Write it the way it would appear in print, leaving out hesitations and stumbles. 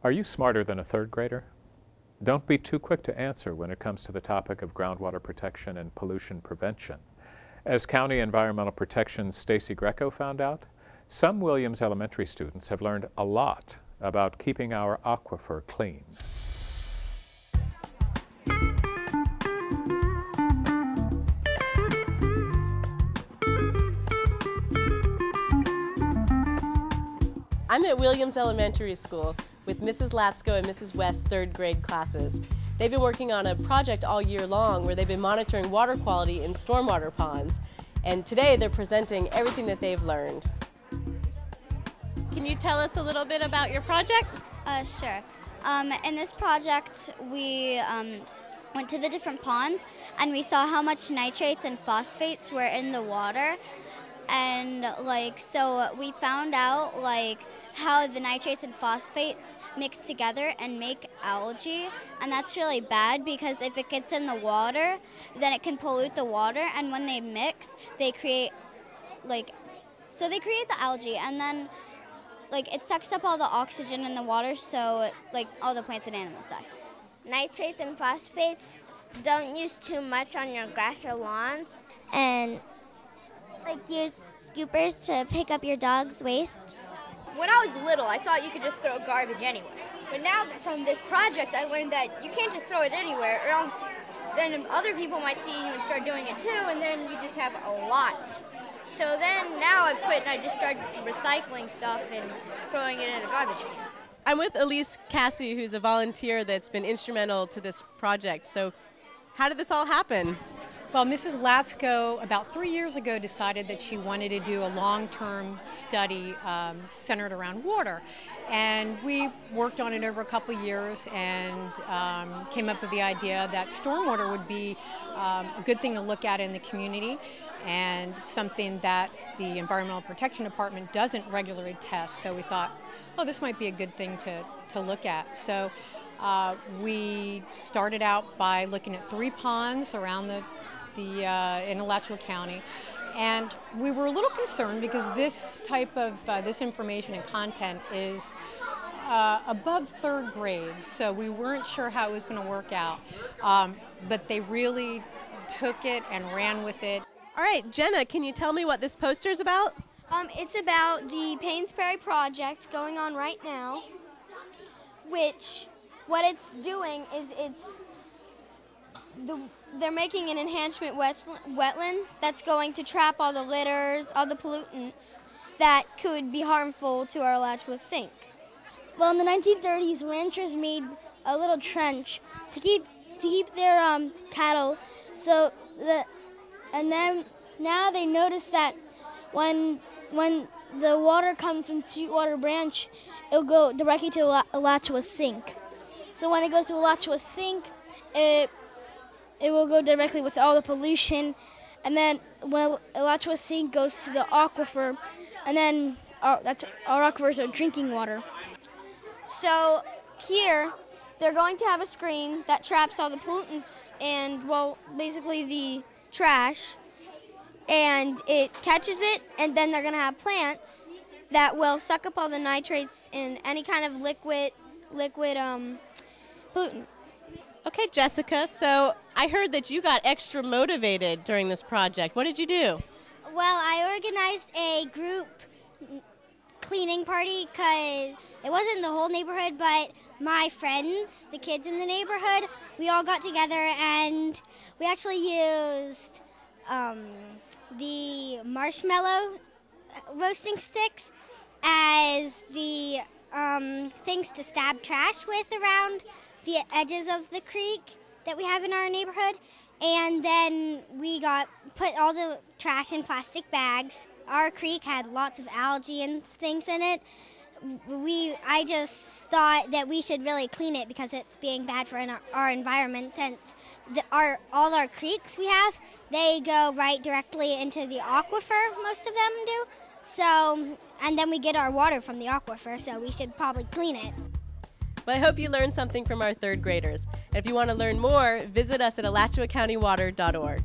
Are you smarter than a third grader? Don't be too quick to answer when it comes to the topic of groundwater protection and pollution prevention. As County Environmental Protection's Stacie Greco found out, some Williams Elementary students have learned a lot about keeping our aquifer clean. I'm at Williams Elementary School with Mrs. Latsko and Mrs. West's third grade classes. They've been working on a project all year long where they've been monitoring water quality in stormwater ponds. And today they're presenting everything that they've learned. Can you tell us a little bit about your project? Sure. In this project, we went to the different ponds and we saw how much nitrates and phosphates were in the water. And so we found out how the nitrates and phosphates mix together and make algae, and that's really bad because if it gets in the water, then it can pollute the water, and when they mix, they create they create the algae, and then it sucks up all the oxygen in the water, so all the plants and animals die. Nitrates and phosphates, don't use too much on your grass or lawns, and use scoopers to pick up your dog's waste. When I was little, I thought you could just throw garbage anywhere. But now from this project, I learned that you can't just throw it anywhere, or else then other people might see you and start doing it too, and then you just have a lot. So then now I've quit and I just started recycling stuff and throwing it in a garbage can. I'm with Elise Cassie, who's a volunteer that's been instrumental to this project. So how did this all happen? Well, Mrs. Latsko about 3 years ago decided that she wanted to do a long-term study centered around water. And we worked on it over a couple years and came up with the idea that stormwater would be a good thing to look at in the community and something that the Environmental Protection Department doesn't regularly test. So we thought, oh, this might be a good thing to look at. So we started out by looking at 3 ponds around in Alachua County, and we were a little concerned because this type of this information and content is above third grade, so we weren't sure how it was going to work out, but they really took it and ran with it. All right, Jenna, can you tell me what this poster is about? It's about the Paynes Prairie project going on right now, which what it's doing is they're making an enhancement wetland that's going to trap all the litters, all the pollutants that could be harmful to our Alachua sink. Well, in the 1930s, ranchers made a little trench to keep their cattle. And then now they notice that when the water comes from Sweetwater Branch, it'll go directly to Alachua sink. So when it goes to Alachua sink, it will go directly with all the pollution, and then when Alachua sink goes to the aquifer, and then our aquifers are drinking water. So here, they're going to have a screen that traps all the pollutants and, basically the trash, and it catches it, and then they're going to have plants that will suck up all the nitrates in any kind of liquid pollutant. Okay, Jessica, so I heard that you got extra motivated during this project. What did you do? Well, I organized a group cleaning party because it wasn't the whole neighborhood, but my friends, the kids in the neighborhood, we all got together and we actually used the marshmallow roasting sticks as the things to stab trash with around the edges of the creek that we have in our neighborhood, and then we put all the trash in plastic bags. Our creek had lots of algae and things in it. I just thought that we should really clean it because it's being bad for our environment, since all our creeks we have, they go right directly into the aquifer, most of them do. So, and then we get our water from the aquifer, so we should probably clean it. Well, I hope you learned something from our third graders. And if you want to learn more, visit us at alachuacountywater.org.